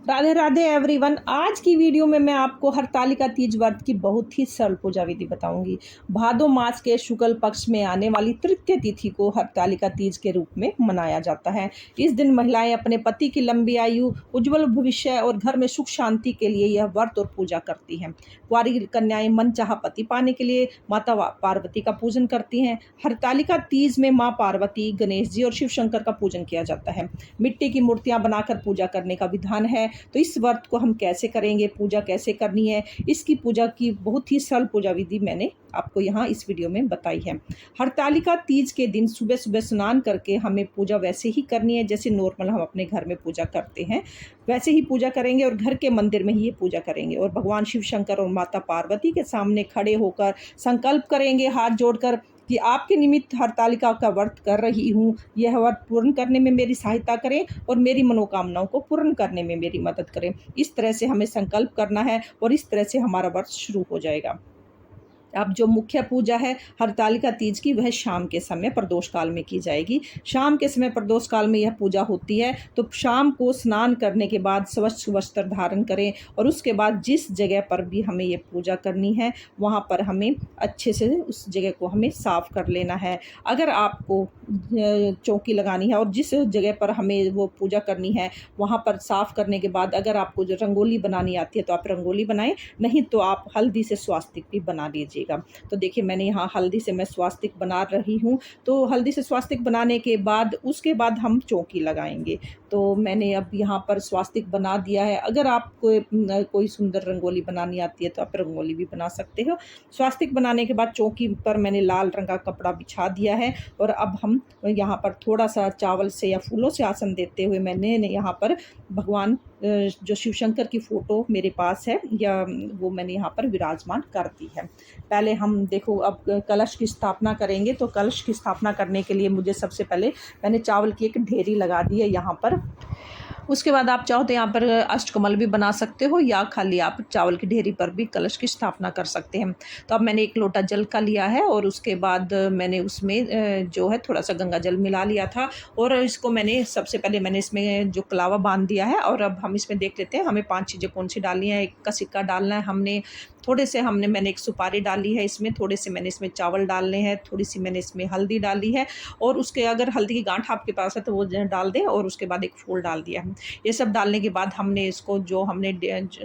Radhe Radhe everyone. आज की video में मैं आपको हरतालिका तीज व्रत की बहुत ही सरल पूजा विधि बताऊंगी। भादो मास के शुक्ल पक्ष में आने वाली तृतीय तिथि को हरतालिका तीज के रूप में मनाया जाता है। इस दिन महिलाएं अपने पति की लंबी आयु, उज्जवल भविष्य और घर में सुख शांति के लिए यह व्रत और पूजा करती हैं। कुंवारी कन्याएं मनचाहा पति पाने के लिए माता पार्वती का पूजन करती हैं। हरतालिका तीज में माँ पार्वती, गणेश जी और शिव शंकर का पूजन किया जाता है। मिट्टी की मूर्तियां बनाकर पूजा करने का विधान है। तो इस व्रत को हम कैसे करेंगे, पूजा कैसे करनी है, इसकी पूजा की बहुत ही सरल पूजा विधि मैंने आपको यहाँ इस वीडियो में बताई है। हरतालिका तीज के दिन सुबह सुबह स्नान करके हमें पूजा वैसे ही करनी है जैसे नॉर्मल हम अपने घर में पूजा करते हैं, वैसे ही पूजा करेंगे और घर के मंदिर में ही ये पूजा करेंगे। और भगवान शिव शंकर और माता पार्वती के सामने खड़े होकर संकल्प करेंगे हाथ जोड़कर कि आपके निमित्त हरतालिका का व्रत कर रही हूँ, यह व्रत पूर्ण करने में मेरी सहायता करें और मेरी मनोकामनाओं को पूर्ण करने में मेरी मदद करें। इस तरह से हमें संकल्प करना है और इस तरह से हमारा व्रत शुरू हो जाएगा। अब जो मुख्य पूजा है हरतालिका तीज की, वह शाम के समय प्रदोष काल में की जाएगी। शाम के समय प्रदोष काल में यह पूजा होती है। तो शाम को स्नान करने के बाद स्वच्छ वस्त्र धारण करें और उसके बाद जिस जगह पर भी हमें ये पूजा करनी है वहाँ पर हमें अच्छे से उस जगह को हमें साफ कर लेना है। अगर आपको चौकी लगानी है और जिस जगह पर हमें वो पूजा करनी है वहाँ पर साफ करने के बाद अगर आपको जो रंगोली बनानी आती है तो आप रंगोली बनाएं, नहीं तो आप हल्दी से स्वास्तिक भी बना लीजिए। तो देखिए मैंने यहाँ हल्दी से मैं स्वास्तिक बना रही हूँ। तो हल्दी से स्वास्तिक बनाने के बाद उसके बाद हम चौकी लगाएंगे। तो मैंने अब यहाँ पर स्वास्तिक बना दिया है। अगर आपको कोई सुंदर रंगोली बनानी आती है तो आप रंगोली भी बना सकते हो। स्वास्तिक बनाने के बाद चौकी पर मैंने लाल रंग का कपड़ा बिछा दिया है और अब हम यहाँ पर थोड़ा सा चावल से या फूलों से आसन देते हुए मैंने यहाँ पर भगवान जो शिव शंकर की फ़ोटो मेरे पास है या वो मैंने यहाँ पर विराजमान कर दी है। पहले हम देखो अब कलश की स्थापना करेंगे। तो कलश की स्थापना करने के लिए मुझे सबसे पहले मैंने चावल की एक ढेरी लगा दी है यहाँ पर। उसके बाद आप चाहो तो यहाँ पर अष्टकमल भी बना सकते हो या खाली आप चावल की ढेरी पर भी कलश की स्थापना कर सकते हैं। तो अब मैंने एक लोटा जल का लिया है और उसके बाद मैंने उसमें जो है थोड़ा सा गंगा जल मिला लिया था और इसको मैंने सबसे पहले मैंने इसमें जो कलावा बांध दिया है। और अब हम इसमें देख लेते हैं हमें 5 चीज़ें कौन सी डालनी है। एक का सिक्का डालना है, मैंने एक सुपारी डाली है इसमें, थोड़े से मैंने इसमें चावल डालने हैं, थोड़ी सी मैंने इसमें हल्दी डाली है और उसके अगर हल्दी की गांठ आपके पास है तो वो डाल दें और उसके बाद एक फूल डाल दिया है। ये सब डालने के बाद हमने इसको जो हमने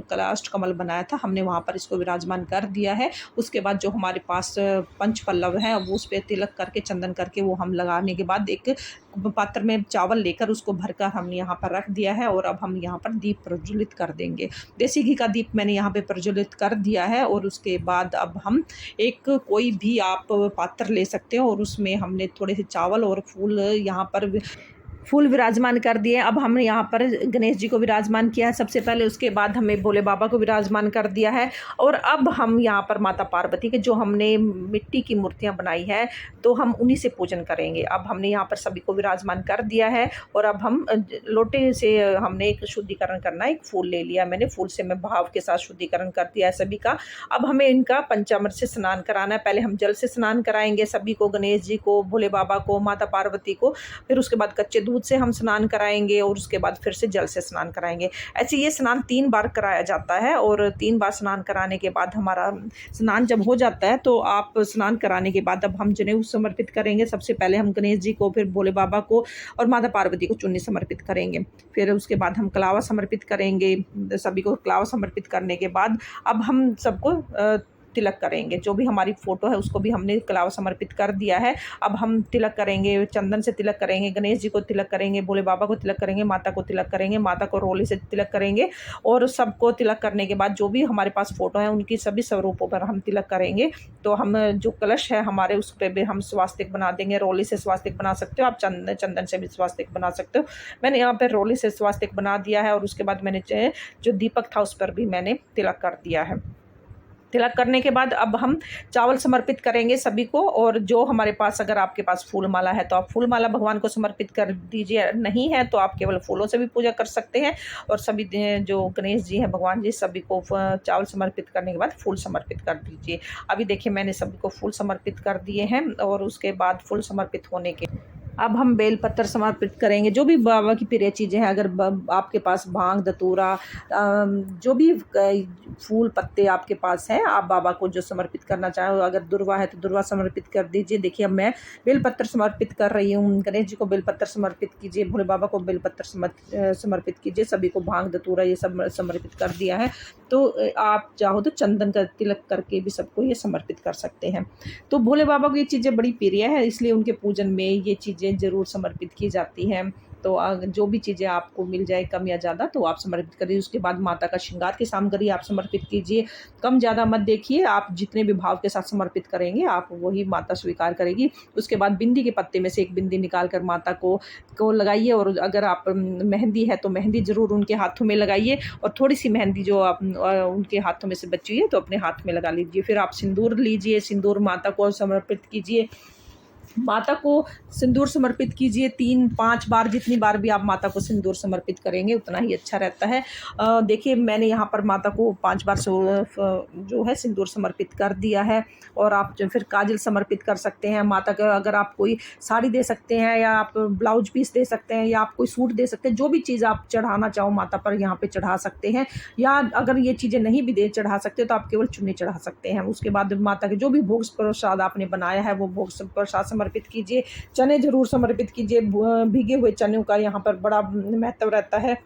कलाष्ट कमल बनाया था हमने वहाँ पर इसको विराजमान कर दिया है। उसके बाद जो हमारे पास पंच पल्लव है वो उस पर तिलक करके चंदन करके वो हम लगाने के बाद एक पात्र में चावल लेकर उसको भरकर हमने यहाँ पर रख दिया है और अब हम यहाँ पर दीप प्रज्वलित कर देंगे। देसी घी का दीप मैंने यहाँ पे प्रज्वलित कर दिया है और उसके बाद अब हम एक कोई भी आप पात्र ले सकते हो और उसमें हमने थोड़े से चावल और फूल यहाँ पर फूल विराजमान कर दिए। अब हमने यहाँ पर गणेश जी को विराजमान किया है सबसे पहले, उसके बाद हमें भोले बाबा को विराजमान कर दिया है और अब हम यहाँ पर माता पार्वती के जो हमने मिट्टी की मूर्तियाँ बनाई है तो हम उन्हीं से पूजन करेंगे। अब हमने यहाँ पर सभी को विराजमान कर दिया है और अब हम लोटे से हमने एक शुद्धिकरण करना है। एक फूल ले लिया मैंने, फूल से मैं भाव के साथ शुद्धिकरण कर दिया है सभी का। अब हमें इनका पंचामृत से स्नान कराना है। पहले हम जल से स्नान कराएंगे सभी को, गणेश जी को, भोले बाबा को, माता पार्वती को, फिर उसके बाद कच्चे दूध से हम स्नान कराएंगे और उसके बाद फिर से जल से स्नान कराएंगे। ऐसे ये स्नान 3 बार कराया जाता है और 3 बार स्नान कराने के बाद हमारा स्नान जब हो जाता है तो आप स्नान कराने के बाद अब हम जनेऊ समर्पित करेंगे। सबसे पहले हम गणेश जी को, फिर भोले बाबा को और माता पार्वती को चुन्नी समर्पित करेंगे। फिर उसके बाद हम कलावा समर्पित करेंगे। सभी को कलावा समर्पित करने के बाद अब हम सबको तिलक करेंगे। जो भी हमारी फ़ोटो है उसको भी हमने कलावा समर्पित कर दिया है। अब हम तिलक करेंगे, चंदन से तिलक करेंगे, गणेश जी को तिलक करेंगे, भोले बाबा को तिलक करेंगे, माता को तिलक करेंगे, माता को रोली से तिलक करेंगे और सबको तिलक करने के बाद जो भी हमारे पास फ़ोटो है उनकी सभी स्वरूपों पर हम तिलक करेंगे। तो हम जो कलश है हमारे उस पर भी हम स्वास्तिक बना देंगे। रोली से स्वास्तिक बना सकते हो आप, चंदन से भी स्वास्तिक बना सकते हो। मैंने यहाँ पर रोली से स्वास्तिक बना दिया है और उसके बाद मैंने जो दीपक था उस पर भी मैंने तिलक कर दिया है। तिलक करने के बाद अब हम चावल समर्पित करेंगे सभी को और जो हमारे पास अगर आपके पास फूल माला है तो आप फूल माला भगवान को समर्पित कर दीजिए, नहीं है तो आप केवल फूलों से भी पूजा कर सकते हैं। और सभी जो गणेश जी हैं, भगवान जी, सभी को चावल समर्पित करने के बाद फूल समर्पित कर दीजिए। अभी देखिए मैंने सभी को फूल समर्पित कर दिए हैं और उसके बाद फूल समर्पित होने के अब हम बेलपत्र समर्पित करेंगे, जो भी बाबा की प्रिय चीज़ें हैं। अगर आपके पास भांग धतूरा जो भी फूल पत्ते आपके पास हैं, आप बाबा को जो समर्पित करना चाहो, अगर दुर्वा है तो दुर्वा समर्पित कर दीजिए। देखिए अब मैं बेलपत्र समर्पित कर रही हूँ। गणेश जी को बेलपत्र समर्पित कीजिए, भोले बाबा को बेलपत्र समर्पित कीजिए, सभी को भांग धतूरा ये सब समर्पित कर दिया है। तो आप चाहो तो चंदन का तिलक करके भी सबको ये समर्पित कर सकते हैं। तो भोले बाबा को ये चीज़ें बड़ी प्रिय है, इसलिए उनके पूजन में ये चीज़ें ज़रूर समर्पित की जाती हैं। तो जो भी चीज़ें आपको मिल जाए कम या ज़्यादा तो आप समर्पित करिए। उसके बाद माता का श्रृंगार की सामग्री आप समर्पित कीजिए। कम ज़्यादा मत देखिए, आप जितने भी भाव के साथ समर्पित करेंगे आप वही माता स्वीकार करेगी। उसके बाद बिंदी के पत्ते में से एक बिंदी निकाल कर माता को लगाइए, और अगर आप मेहंदी है तो मेहंदी ज़रूर उनके हाथों में लगाइए, और थोड़ी-सी मेहंदी जो आप उनके हाथों में से बची हुई है तो अपने हाथ में लगा लीजिए। फिर आप सिंदूर लीजिए, सिंदूर माता को समर्पित कीजिए। माता को सिंदूर समर्पित कीजिए 3-5 बार, जितनी बार भी आप माता को सिंदूर समर्पित करेंगे उतना ही अच्छा रहता है। देखिए मैंने यहाँ पर माता को 5 बार जो है सिंदूर समर्पित कर दिया है। और आप जो फिर काजल समर्पित कर सकते हैं माता का। अगर आप कोई साड़ी दे सकते हैं, या आप ब्लाउज पीस दे सकते हैं, या आप कोई सूट दे सकते हैं, जो भी चीज़ आप चढ़ाना चाहो माता पर यहाँ पे चढ़ा सकते हैं। या अगर ये चीज़ें नहीं भी दे चढ़ा सकते तो आप केवल चुन्नी चढ़ा सकते हैं। उसके बाद माता के जो भी भोग प्रसाद आपने बनाया है वो भोग प्रसाद समर्पित कीजिए। चने ज़रूर समर्पित कीजिए, भीगे हुए चनों का यहाँ पर बड़ा महत्व रहता है।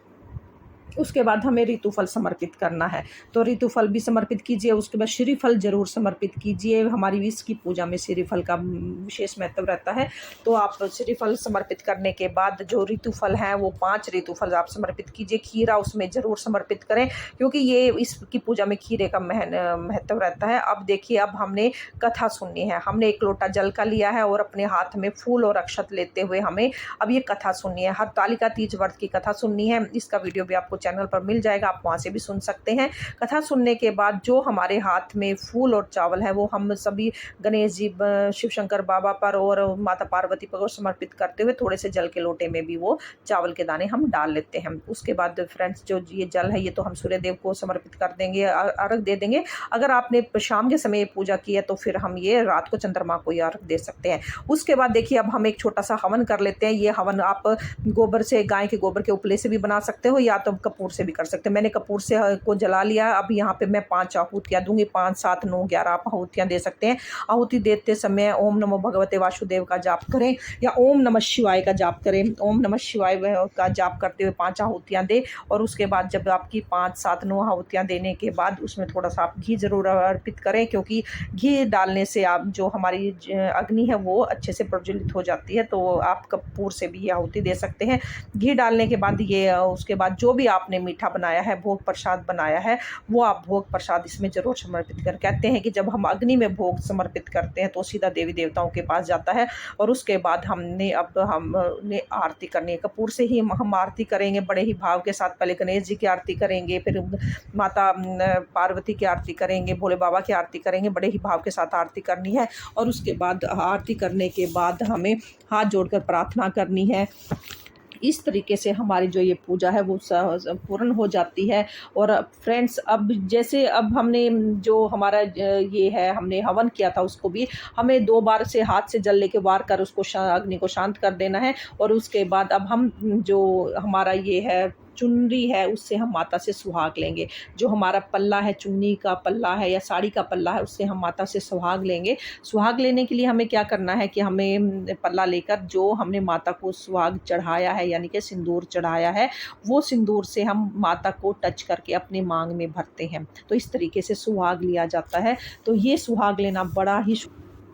उसके बाद हमें ऋतुफल समर्पित करना है, तो ऋतुफल भी समर्पित कीजिए। उसके बाद श्रीफल ज़रूर समर्पित कीजिए। हमारी इसकी पूजा में श्रीफल का विशेष महत्व रहता है। तो आप श्रीफल समर्पित करने के बाद जो ऋतुफल हैं वो 5 ऋतुफल आप समर्पित कीजिए। खीरा उसमें ज़रूर समर्पित करें, क्योंकि ये इसकी पूजा में खीरे का महत्व रहता है। अब देखिए, अब हमने कथा सुननी है। हमने 1 लोटा जल का लिया है और अपने हाथ में फूल और अक्षत लेते हुए हमें अब ये कथा सुननी है। हरतालिका तीज व्रत की कथा सुननी है। इसका वीडियो भी आपको चैनल पर मिल जाएगा, आप वहाँ से भी सुन सकते हैं। कथा सुनने के बाद जो हमारे हाथ में फूल और चावल है वो हम सभी गणेश जी, शिव शंकर बाबा पर और माता पार्वती पर समर्पित करते हुए थोड़े से जल के लोटे में भी वो चावल के दाने हम डाल लेते हैं। उसके बाद फ्रेंड्स जो ये जल है ये तो हम सूर्य देव को समर्पित कर देंगे, अर्घ दे देंगे। अगर आपने शाम के समय पूजा की है तो फिर हम ये रात को चंद्रमा को अर्घ दे सकते हैं। उसके बाद देखिए, अब हम एक छोटा सा हवन कर लेते हैं। ये हवन आप गोबर से, गाय के गोबर के उपले से भी बना सकते हो, या तो कपूर से भी कर सकते हैं। मैंने कपूर से को जला लिया। अब यहाँ पे मैं 5 आहुतियाँ दूंगी, 5, 7, 9, 11 आप आहुतियाँ दे सकते हैं। आहुति देते समय ओम नमो भगवते वासुदेव का जाप करें, या ओम नमः शिवाय का जाप करें। ओम नमः शिवाय का जाप करते हुए 5 आहुतियाँ दें। और उसके बाद जब आपकी 5, 7, 9 आहुतियाँ देने के बाद उसमें थोड़ा सा आप घी ज़रूर अर्पित करें, क्योंकि घी डालने से आप जो हमारी अग्नि है वो अच्छे से प्रज्वलित हो जाती है। तो आप कपूर से भी आहुति दे सकते हैं। घी डालने के बाद ये उसके बाद जो भी आपने मीठा बनाया है, भोग प्रसाद बनाया है, वो आप भोग प्रसाद इसमें ज़रूर समर्पित कर। कहते हैं कि जब हम अग्नि में भोग समर्पित करते हैं तो सीधा देवी देवताओं के पास जाता है। और उसके बाद हमने आरती करनी है। कपूर से ही हम आरती करेंगे बड़े ही भाव के साथ। पहले गणेश जी की आरती करेंगे, फिर माता पार्वती की आरती करेंगे, भोले बाबा की आरती करेंगे। बड़े ही भाव के साथ आरती करनी है। और उसके बाद आरती करने के बाद हमें हाथ जोड़कर प्रार्थना करनी है। इस तरीके से हमारी जो ये पूजा है वो पूर्ण हो जाती है। और फ्रेंड्स, अब जैसे अब हमने जो हमारा ये है, हमने हवन किया था, उसको भी हमें 2 बार से हाथ से जल लेके वार कर उसको अग्नि को शांत कर देना है। और उसके बाद अब हम जो हमारा ये है चुनरी है उससे हम माता से सुहाग लेंगे। जो हमारा पल्ला है, चुन्नी का पल्ला है या साड़ी का पल्ला है, उससे हम माता से सुहाग लेंगे। सुहाग लेने के लिए हमें क्या करना है कि हमें पल्ला लेकर जो हमने माता को सुहाग चढ़ाया है यानी कि सिंदूर चढ़ाया है, वो सिंदूर से हम माता को टच करके अपने मांग में भरते हैं। तो इस तरीके से सुहाग लिया जाता है। तो ये सुहाग लेना बड़ा ही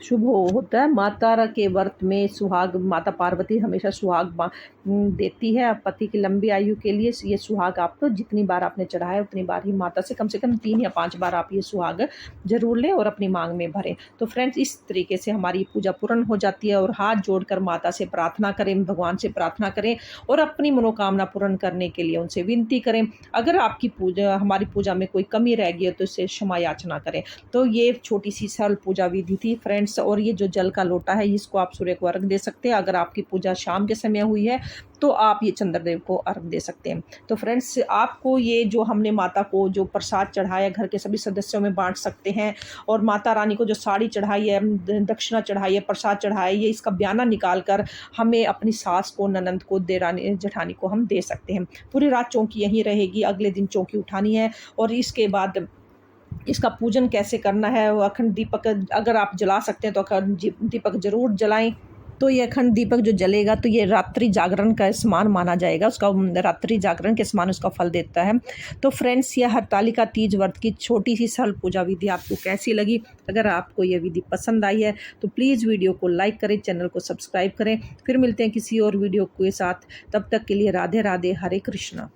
शुभ होता है। माता के व्रत में सुहाग, माता पार्वती हमेशा सुहाग देती है। पति की लंबी आयु के लिए ये सुहाग आपको जितनी बार आपने चढ़ाया उतनी बार ही माता से कम 3 या 5 बार आप ये सुहाग जरूर लें और अपनी मांग में भरें। तो फ्रेंड्स, इस तरीके से हमारी पूजा पूर्ण हो जाती है। और हाथ जोड़कर माता से प्रार्थना करें, भगवान से प्रार्थना करें और अपनी मनोकामना पूर्ण करने के लिए उनसे विनती करें। अगर आपकी पूजा, हमारी पूजा में कोई कमी रह गई है तो इससे क्षमा याचना करें। तो ये छोटी सी सरल पूजा विधि थी फ्रेंड्स। फ्रेंड्स। और ये जो जल का लोटा है इसको आप सूर्य को अर्घ दे सकते हैं। अगर आपकी पूजा शाम के समय हुई है तो आप ये चंद्रदेव को अर्घ दे सकते हैं। तो फ्रेंड्स, आपको ये जो हमने माता को जो प्रसाद चढ़ाया घर के सभी सदस्यों में बांट सकते हैं। और माता रानी को जो साड़ी चढ़ाई है, दक्षिणा चढ़ाई है, प्रसाद चढ़ाया है, ये इसका बयाना निकाल कर हमें अपनी सास को, ननंद को, देरानी जेठानी को हम दे सकते हैं। पूरी रात चौकी यहीं रहेगी, अगले दिन चौकी उठानी है। और इसके बाद इसका पूजन कैसे करना है, वो अखंड दीपक अगर आप जला सकते हैं तो अखंड दीपक ज़रूर जलाएं। तो ये अखंड दीपक जो जलेगा तो ये रात्रि जागरण का समान माना जाएगा, उसका रात्रि जागरण के समान उसका फल देता है। तो फ्रेंड्स, ये हरतालिका तीज व्रत की छोटी सी सरल पूजा विधि आपको कैसी लगी? अगर आपको ये विधि पसंद आई है तो प्लीज़ वीडियो को लाइक करें, चैनल को सब्सक्राइब करें। फिर मिलते हैं किसी और वीडियो के साथ, तब तक के लिए राधे राधे, हरे कृष्णा।